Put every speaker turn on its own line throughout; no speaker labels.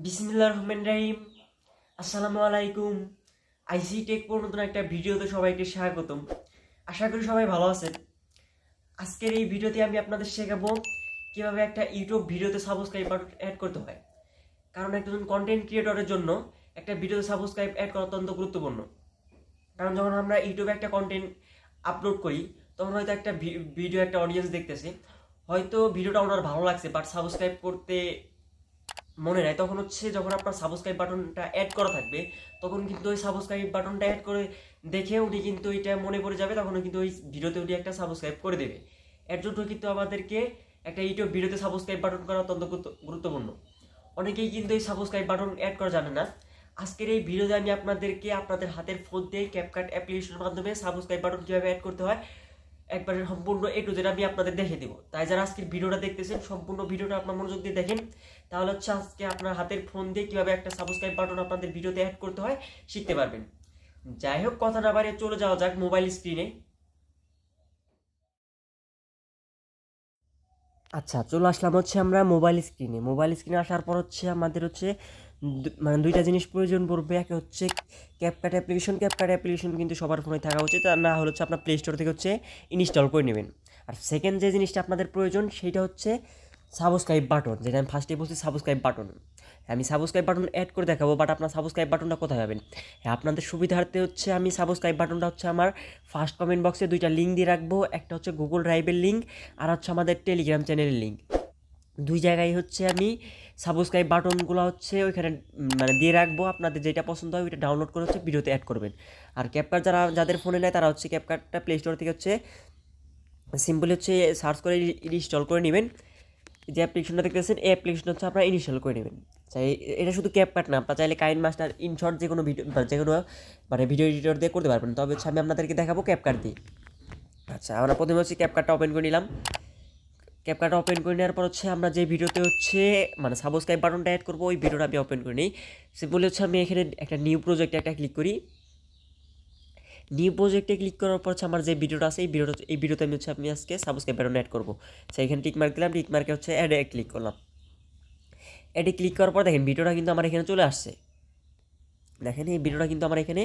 বিসমিল্লাহির রহমানির রহিম। আসসালামু আলাইকুম। আইসি টেক পর নতুন একটা ভিডিওতে সবাইকে স্বাগতম। আশা করি সবাই ভালো আছেন। আজকের এই ভিডিওতে আমি আপনাদের শেখাবো কিভাবে একটা ইউটিউব ভিডিওতে সাবস্ক্রাইব বাটন অ্যাড করতে হয়। কারণ একজন কন্টেন্ট ক্রিয়েটরের জন্য একটা ভিডিওতে সাবস্ক্রাইব অ্যাড করা অত্যন্ত গুরুত্বপূর্ণ। কারণ যখন আমরা ইউটিউবে একটা কন্টেন্ট আপলোড করি তখন হয়তো একটা ভিডিও একটা অডিয়েন্স দেখতেছে, হয়তো ভিডিওটা ওনার ভালো লাগছে বাট সাবস্ক্রাইব করতে মনে নাই, তখন হচ্ছে যখন আপনার সাবস্ক্রাইব বাটনটা অ্যাড করা থাকবে তখন কিন্তু ওই সাবস্ক্রাইব বাটনটা অ্যাড করে দেখে উনি কিন্তু এটা মনে পড়ে যাবে, তখন কিন্তু ওই ভিডিওতে উনি একটা সাবস্ক্রাইব করে দেবে। এর জন্য কিন্তু আমাদেরকে একটা ইউটিউব ভিডিওতে সাবস্ক্রাইব বাটন করা অত্যন্ত গুরুত্বপূর্ণ। অনেকেই কিন্তু এই সাবস্ক্রাইব বাটন অ্যাড করা জানে না। আজকের এই ভিডিওতে আমি আপনাদেরকে আপনাদের হাতের ফোন দিয়ে ক্যাপকাট অ্যাপ্লিকেশনের মাধ্যমে সাবস্ক্রাইব বাটন কীভাবে অ্যাড করতে হয় একবারে সম্পূর্ণ এ টু জেড আমি আপনাদের দেখে দিব। তাই যারা আজকের ভিডিওটা দেখতেছেন সম্পূর্ণ ভিডিওটা আপনার মনোযোগ দিয়ে দেখেন, তাহলে হচ্ছে আজকে আপনার হাতের ফোন দিয়ে কিভাবে একটা সাবস্ক্রাইব বাটন আপনাদের ভিডিওতে অ্যাড করতে হয় শিখতে পারবেন। যাই হোক, কথা না বাড়িয়ে চলে যাওয়া যাক মোবাইল স্ক্রিনে। আচ্ছা, চলে আসলাম হচ্ছে আমরা মোবাইল স্ক্রিনে আসার পর হচ্ছে আমাদের হচ্ছে মানে দুইটা জিনিস প্রয়োজন পড়বে। একটা হচ্ছে ক্যাপকাট অ্যাপ্লিকেশন কিন্তু সবার ফোনে থাকা উচিত, আর না হলে হচ্ছে আপনার প্লে স্টোর থেকে হচ্ছে ইনস্টল করে নেবেন। আর সেকেন্ড যে জিনিসটা আপনাদের প্রয়োজন সেইটা হচ্ছে সাবস্ক্রাইব বাটন, যেটা আমি ফার্স্টে বলছি সাবস্ক্রাইব বাটন। আমি সাবস্ক্রাইব বাটন অ্যাড করে দেখাবো, বাট আপনার সাবস্ক্রাইব বাটনটা কোথায় পাবেন? হ্যাঁ, আপনাদের সুবিধার্থে হচ্ছে আমি সাবস্ক্রাইব বাটনটা হচ্ছে আমার ফার্স্ট কমেন্ট বক্সে দুইটা লিঙ্ক দিয়ে রাখবো। একটা হচ্ছে গুগল ড্রাইভের লিঙ্ক, আর হচ্ছে আমাদের টেলিগ্রাম চ্যানেলের লিঙ্ক। দুই জায়গায় হচ্ছে আমি সাবস্ক্রাইব বাটনগুলো হচ্ছে ওইখানে মানে দিয়ে রাখবো। আপনাদের যেটা পছন্দ হয় ওইটা ডাউনলোড করে হচ্ছে ভিডিওতে অ্যাড করবেন। আর ক্যাপকাট যাদের ফোনে নেয় তারা হচ্ছে ক্যাপকাটটা প্লে স্টোর থেকে হচ্ছে সিম্পলি হচ্ছে সার্চ করে ইনস্টল করে নেবেন। যে অ্যাপ্লিকেশনটা দেখতেছেন এই অ্যাপ্লিকেশন হচ্ছে আপনারা ইনস্টল করে নেবেন। চাই এটা শুধু ক্যাপকাট না, আপনারা চাইলে কাইন মাস্টার, ইনশর্ট যে কোনো ভিডিও মানে ভিডিও এডিটর দিয়ে করতে পারবেন। তবে হচ্ছে আমি আপনাদেরকে দেখাবো ক্যাপকাট দিয়ে। আচ্ছা, আমরা প্রথমে হচ্ছে ক্যাপকাটটা ওপেন করে নিলাম। ক্যাপকাট ওপেন করে নেওয়ার পর হচ্ছে আমরা যে ভিডিওতে হচ্ছে মানে সাবস্ক্রাইব বাটনটা অ্যাড করবো ওই ভিডিওটা আমি ওপেন করে নিই। সিম্পলি হচ্ছে আমি এখানে একটা নিউ প্রজেক্টে একটা ক্লিক করি। নিউ প্রজেক্টে ক্লিক করার পর হচ্ছে আমার যে ভিডিওটা আছে এই ভিডিওতে আমি আজকে সাবস্ক্রাইব বাটন অ্যাড করবো। সেই এখানে টিক মার্ক দিলাম, টিক মার্কে হচ্ছে অ্যাডে ক্লিক করলাম। অ্যাডে ক্লিক করার পর দেখেন ভিডিওটা কিন্তু আমার এখানে চলে আসছে। দেখেন এই ভিডিওটা কিন্তু আমার এখানে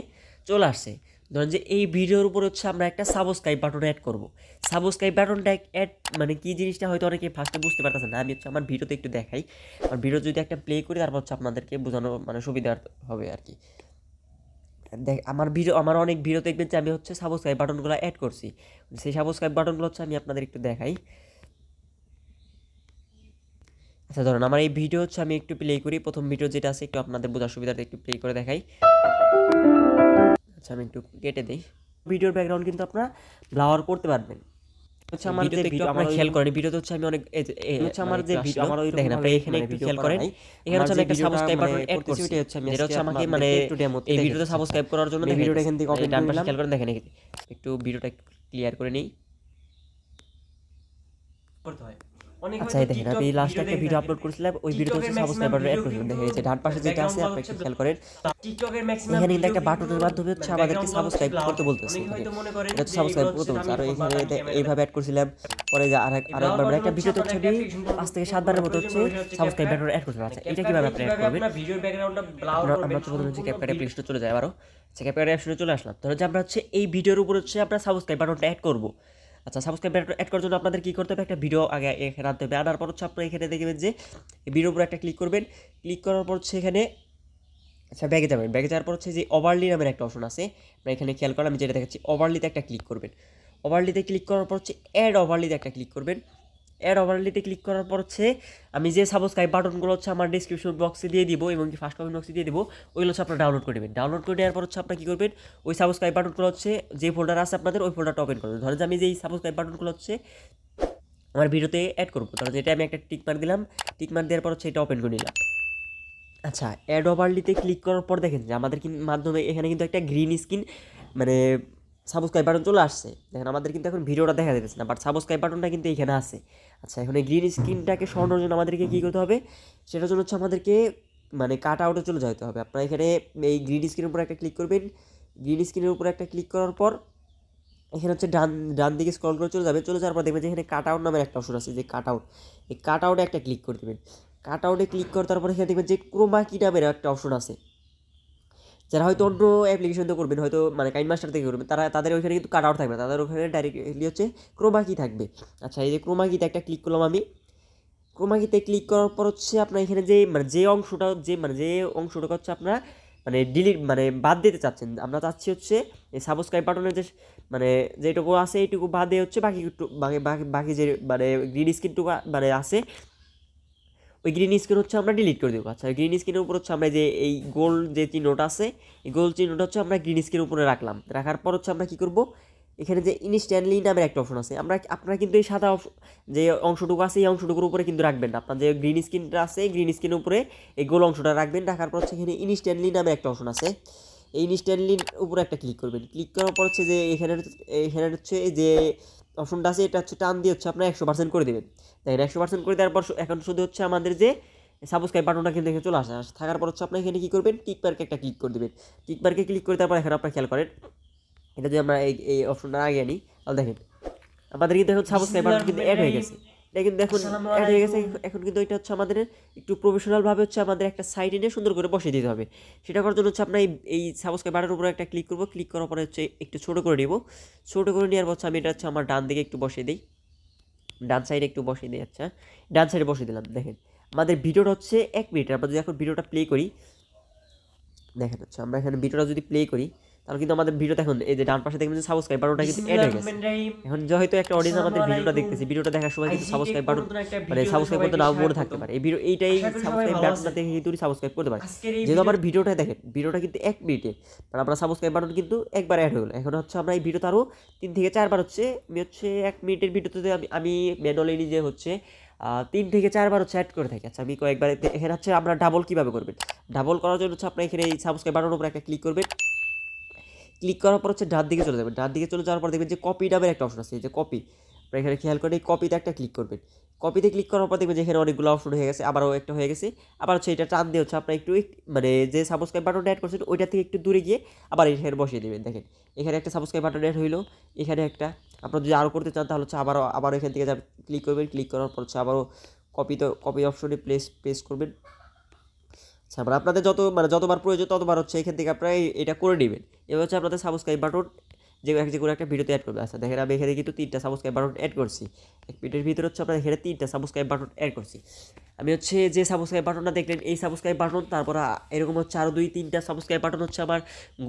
চলে আসছে। ধরেন যে এই ভিডিওর উপর হচ্ছে আমরা একটা সাবস্ক্রাইব বাটন অ্যাড করব। সাবস্ক্রাইব বাটনটা অ্যাড মানে কি জিনিসটা হয়তো অনেকে ফার্স্টে বুঝতে পারতেছে না। আমি হচ্ছে আমার ভিডিওতে একটু দেখাই। আর ভিডিও যদি একটা প্লে করি তারপর হচ্ছে আপনাদেরকে বোঝানো মানে সুবিধা হবে আর কি। দেখ আমার অনেক ভিডিও দেখবেন যে আমি হচ্ছে সাবস্ক্রাইব বাটনগুলো অ্যাড করছি। সেই সাবস্ক্রাইব বাটনগুলো হচ্ছে আমি আপনাদের একটু দেখাই। আচ্ছা, ধরুন আমার এই ভিডিও হচ্ছে আমি একটু প্লে করি। প্রথম ভিডিও যেটা আছে একটু আপনাদের বোঝার সুবিধাতে একটু প্লে করে দেখাই। আচ্ছা, আমি একটু কেটে দিই। ভিডিওর ব্যাকগ্রাউন্ড কিন্তু আপনারা ব্লার করতে পারবেন। হচ্ছে আমার যে ভিডিও আপনারা খেয়াল করেন ভিডিওতে হচ্ছে আমি অনেক হচ্ছে আমার যে ভিডিও আমার ওই দেখেন আপনি এখানে একটু খেয়াল করেন, এখানে হচ্ছে আমি একটা সাবস্ক্রাইব বাটন অ্যাড করছি। এটা হচ্ছে আমি যেটা হচ্ছে আমাকে মানে এই ভিডিওতে সাবস্ক্রাইব করার জন্য ভিডিওটা এখান থেকে ওপেন করে খেয়াল করেন। দেখেন একটু ভিডিওটা ক্লিয়ার করে নেই করতে হয়। আচ্ছা, এই দেখেন আমি লাস্ট একটা ভিডিও আপলোড করেছিলাম, ওই ভিডিওতে হচ্ছে সাবস্ক্রাইব বাটন অ্যাড করেছিলাম। দেখেন এই যে ডান পাশে যেটা আছে আপনি একটু খেয়াল করেন, টিকটকের ম্যাক্সিমাম এখানে কিন্তু একটা বাটনের মাধ্যমে হচ্ছে আমাদেরকে সাবস্ক্রাইব করতে বলতেছে। এটা হচ্ছে সাবস্ক্রাইব করতে বলছে। আর এখানে এইভাবে অ্যাড করেছিলাম। পরে যে আরেকবার মানে একটা ভিডিওতে হচ্ছে আমি 5 থেকে 7 বারের মতো হচ্ছে সাবস্ক্রাইব বাটন অ্যাড করতে পারছি। এটা কিভাবে আপনি অ্যাড করবেন? ভিডিওর ব্যাকগ্রাউন্ডটা ব্লার করবেন। আমরা প্রথমে হচ্ছে ক্যাপকাট অ্যাপ্লিকেশনে চলে যাই। আবারও ক্যাপকাট অ্যাপ্লিকেশনে চলে আসলাম। ধরুন যে আমরা হচ্ছে এই ভিডিওর উপর হচ্ছে আমরা সাবস্ক্রাইব বাটনটা অ্যাড করব। আচ্ছা, সাবস্ক্রাইব বাটন অ্যাড করার জন্য আপনাদের কী করতে হবে? একটা ভিডিও আগে এখানে আনতে হবে। আনার পর হচ্ছে আপনারা এখানে দেখবেন যে ভিডিওর উপর একটা ক্লিক করবেন। ক্লিক করার পর হচ্ছে এখানে আচ্ছা ব্যাগে যাবেন। ব্যাগে যাওয়ার পর হচ্ছে যে ওভারলি নামের একটা অপশন আছে, আপনারা এখানে খেয়াল করেন আমি যেটা দেখাচ্ছি ওভারলিতে একটা ক্লিক করবেন। ওভারলিতে ক্লিক করার পর হচ্ছে অ্যাড ওভারলিতে একটা ক্লিক করবেন। অ্যাড ওভারলিতে ক্লিক করার পর হচ্ছে আমি যে সাবস্ক্রাইব বাটনগুলো হচ্ছে আমার ডিসক্রিপশন বক্সে দিয়ে দিব এবং কি ফার্স্ট কমেন্ট বক্সে দিয়ে দিব, ওইগুলো হচ্ছে আপনারা ডাউনলোড করে নেবেন। ডাউনলোড করে নেওয়ার পর হচ্ছে আপনারা কী করবেন? ওই সাবস্ক্রাইব বাটনগুলো হচ্ছে যে ফোল্ডার আছে আপনাদের ওই ফোল্ডারটা ওপেন করবেন। ধরেন যে আমি যেই সাবস্ক্রাইব বাটনগুলো হচ্ছে আমার ভিডিওতে অ্যাড করবো, ধরেন এটা আমি একটা টিক মার্ক দিলাম। টিক মার্ক দেওয়ার পর হচ্ছে এটা ওপেন করে নিলাম। আচ্ছা, অ্যাড ওভারলিতে ক্লিক করার পর দেখেন যে আমাদের মাধ্যমে এখানে কিন্তু একটা গ্রিন স্ক্রিন মানে সাবস্ক্রাইব বাটন চলে আসছে। দেখেন আমাদের কিন্তু এখন ভিডিওটা দেখা যাচ্ছে না, বাট সাবস্ক্রাইব বাটনটা কিন্তু এখানে আছে। আচ্ছা, এখন এই গ্রিন স্ক্রিনটাকে সরানোর জন্য আমাদেরকে কী করতে হবে? সেটার জন্য হচ্ছে আমাদেরকে মানে কাট আউটে চলে যেতে হবে। আপনারা এখানে এই গ্রিন স্ক্রিনের উপর একটা ক্লিক করবেন। গ্রিন স্ক্রিনের উপর একটা ক্লিক করার পর এখানে হচ্ছে ডান দিকে স্ক্রল করে চলে যাবে। চলে যাওয়ার পর দেখবেন যে এখানে কাট আউট নামের একটা অপশন আছে, যে কাট আউট, এই কাট আউটে একটা ক্লিক করে দেবেন। কাট আউটে ক্লিক করে তারপরে এখানে দেখবেন যে ক্রোমা কি নামের একটা অপশন আছে। যারা হয়তো অন্য অ্যাপ্লিকেশন দিয়ে করবেন, হয়তো মানে কাইনমাস্টার থেকে করবেন, তাদের ওইখানে কিন্তু কাট আউট থাকবে না, তাদের ওখানে ডাইরেক্টলি হচ্ছে ক্রোমা কি থাকবে। আচ্ছা, এই যে ক্রোমা কিতে একটা ক্লিক করলাম আমি। ক্রোমা কিতে ক্লিক করার পর হচ্ছে আপনার এখানে যে অংশটা হচ্ছে আপনারা মানে ডিলিট মানে বাদ দিতে চাচ্ছেন, আমরা চাচ্ছি হচ্ছে এই সাবস্ক্রাইব বাটনের যে মানে যেটুকু আছে এইটুকু বাদ দিয়ে হচ্ছে বাকি একটু বাকি যে মানে গ্রিন স্ক্রিনটুকু মানে আছে, ওই গ্রিন স্ক্রিন হচ্ছে আমরা ডিলিট করে দেবো। আচ্ছা, গ্রিন স্ক্রিনের উপর হচ্ছে আমরা যে এই গোল যে চিহ্নটা আছে, এই গোল চিহ্নটা হচ্ছে আমরা গ্রিন স্ক্রিনের উপরে রাখার পর হচ্ছে আমরা কী করবো, এখানে যে ইনস্ট্যান্টলি নামের একটা অপশন আছে, আপনারা কিন্তু এই সাদা যে অংশটুকু আছে এই অংশটুকুর উপরে কিন্তু রাখবেন না, আপনার যে গ্রিন স্ক্রিনটা আছে গ্রিন স্ক্রিনের উপরে এই গোল অংশটা রাখবেন। রাখার পর হচ্ছে এখানে ইনস্ট্যান্টলি নামে একটা অপশন আছে, এই ইনস্ট্যান্টলির উপরে একটা ক্লিক করবেন। ক্লিক করার পর হচ্ছে যে এখানে হচ্ছে যে অপশনটা আছে এটা হচ্ছে টান দিয়ে হচ্ছে আপনার 100% করে দেবেন। দেখেন 100% করে দেওয়ার পর এখন শুধু হচ্ছে আমাদের যে সাবস্ক্রাইব বাটনটা কিন্তু এখানে চলে আসে, থাকার পর হচ্ছে আপনার এখানে কী করবেন, টিক মার্কে একটা ক্লিক করে দেবেন। টিক মার্কে ক্লিক করে তারপর এখানে আপনার খেয়াল করেন, এটা যদি আমরা এই অপশনটা আগে আনি তাহলে দেখেন আমাদের কিন্তু এখন সাবস্ক্রাইব বাটন কিন্তু অ্যাড হয়ে গেছে। এটা কিন্তু এখন অ্যাড হয়ে গেছে। এখন কিন্তু এটা হচ্ছে আমাদের একটু প্রফেশনালভাবে হচ্ছে আমাদের একটা সাইড এনে সুন্দর করে বসিয়ে দিতে হবে। সেটা করার জন্য হচ্ছে আমরা এই সাবস্ক্রাইব বাটনের উপরে একটা ক্লিক করবো। ক্লিক করার পরে হচ্ছে একটু ছোটো করে নেব। ছোটো করে নেওয়ার পর হচ্ছে আমি এটা হচ্ছে আমার ডান দিকে একটু বসিয়ে দিই, ডান সাইডে একটু বসিয়ে দিই। আচ্ছা, ডান সাইডে বসিয়ে দিলাম। দেখেন আমাদের ভিডিওটা হচ্ছে 1 মিনিট। আমরা যদি এখন ভিডিওটা প্লে করি, দেখেন হচ্ছে আমরা এখানে ভিডিওটা যদি প্লে করি তাহলে কিন্তু আমাদের ভিডিওতে এখন এই যে ডান পাশে দেখবেন যে সাবস্ক্রাইব বাটনটা কিন্তু অ্যাড হয়ে গেছে। এখন হয়তো একটা অডিয়েন্স আমাদের ভিডিওটা দেখতেছে, ভিডিওটা দেখার সময় কিন্তু সাবস্ক্রাইব বাটন মানে সাবস্ক্রাইব করতে নাও মনে থাকতে পারে, এইটাই সাবস্ক্রাইব বাটনটা দেখে কিন্তু সাবস্ক্রাইব করতে পারে। যেহেতু আমার ভিডিওটা দেখেন, ভিডিওটা কিন্তু 1 মিনিটে, মানে আমরা সাবস্ক্রাইব বাটন কিন্তু একবার অ্যাড হয়ে গেলো। এখন হচ্ছে আমরা এই ভিডিওতে আরও 3 থেকে 4 বার হচ্ছে আমি হচ্ছে 1 মিনিটের ভিডিওতে আমি ম্যানুয়ালি নিজে হচ্ছে 3 থেকে 4 বার হচ্ছে অ্যাড করে থাকি। আচ্ছা, আমি কয়েকবার এখানে হচ্ছে আমরা ডাবল কীভাবে করবেন, ডাবল করার জন্য হচ্ছে আপনার এখানে এই সাবস্ক্রাইব বাটনের উপর একটা ক্লিক করবেন। ক্লিক করার পর হচ্ছে ডান দিকে চলে যাবেন। ডান দিকে চলে যাওয়ার পর দেখবেন যে কপি নামের একটা অপশন আছে, এই যে কপি, আপনারা এখানে খেয়াল করে এই কপিতে একটা ক্লিক করবেন। কপিতে ক্লিক করার পর দেখবেন যে এখানে অনেকগুলো অপশন হয়ে গেছে, আবারও একটা হয়ে গেছে। আবার হচ্ছে এটা টান দিয়ে হচ্ছে আপনার একটু মানে যে সাবস্ক্রাইব বাটনটা অ্যাড করছেন ওইটা থেকে একটু দূরে গিয়ে আবার এখানে বসিয়ে দেবেন। দেখেন এখানে একটা সাবস্ক্রাইব বাটন অ্যাড হইলো, এখানে একটা। আপনারা যদি আরও করতে চান তাহলে হচ্ছে আবার এখান থেকে ক্লিক করবেন। ক্লিক করার পর হচ্ছে আবারও কপি অপশনে প্লেস করবেন। আচ্ছা, আপনাদের যতবার প্রয়োজন ততবার হচ্ছে এখান থেকে আপনারা এটা করে নেবেন। এবার হচ্ছে আপনাদের সাবস্ক্রাইব বাটন যে কোনো একটা ভিডিওতে অ্যাড করবে। আচ্ছা, দেখেন আমি এখানে কিন্তু 3টা সাবস্ক্রাইব বাটন অ্যাড করছি। 1 মিনিটের ভিতরে হচ্ছে আপনার এখানে 3টা সাবস্ক্রাইব বাটন অ্যাড করছি। আমি হচ্ছে যে সাবস্ক্রাইব বাটনটা দেখলেন এই সাবস্ক্রাইব বাটন, তারপর এরকম হচ্ছে আরও 2-3টা সাবস্ক্রাইব বাটন হচ্ছে আমার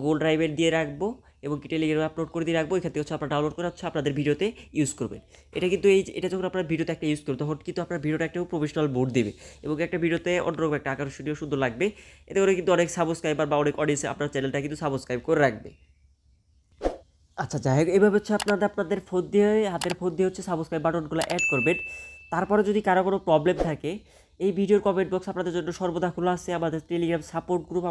গুগল ড্রাইভে দিয়ে রাখবো এবং কি টেলিগ্রামে আপলোড করে দিয়ে রাখবো। এখান থেকে হচ্ছে আপনারা ডাউনলোড করে হচ্ছে আপনাদের ভিডিওতে ইউজ করবেন। এটা কিন্তু এটা যখন আপনার ভিডিওতে একটা ইউজ করবে তখন কিন্তু আপনার ভিডিওটা একটা প্রফেশনাল বোর্ড দেবে এবং একটা ভিডিওতে অন্যরকম একটা আকর্ষণীয় সুন্দর লাগবে। এতে করে কিন্তু অনেক সাবস্ক্রাইবার বা অনেক অডিয়েন্স আপনার চ্যানেলটা কিন্তু সাবস্ক্রাইব করে রাখবে। আচ্ছা, যাই হোক, এভাবে হচ্ছে আপনাদের ফোন দিয়ে হাতের ফোন দিয়ে হচ্ছে সাবস্ক্রাইব বাটনগুলো অ্যাড করবেন। তারপরে যদি কারো কোনো প্রবলেম থাকে এই ভিডিওর কমেন্ট বক্স আপনাদের জন্য সর্বদা খোলা আছে। আমাদের টেলিগ্রাম সাপোর্ট গ্রুপ,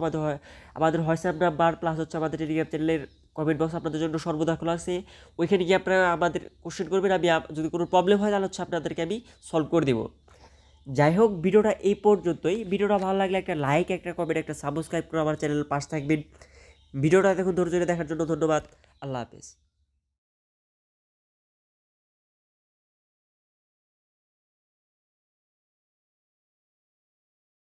আমাদের হোয়াটসঅ্যাপ নাম্বার প্লাস হচ্ছে আমাদের টেলিগ্রাম চ্যানেলের কমেন্ট বক্স আপনাদের জন্য সর্বদা খোলা আছে। ওইখানে গিয়ে আপনারা আমাদের কোশ্চেন করবেন, আমি যদি কোনো প্রবলেম হয় তাহলে হচ্ছে আপনাদেরকে আমি সলভ করে দেবো। যাই হোক, ভিডিওটা এই পর্যন্তই। ভিডিওটা ভালো লাগলে একটা লাইক, একটা কমেন্ট, একটা সাবস্ক্রাইব করে আমার চ্যানেলের পাশে থাকবেন। ভিডিওটা দেখুন ধৈর্য ধরে দেখার জন্য ধন্যবাদ। আল্লাহ হাফেজ।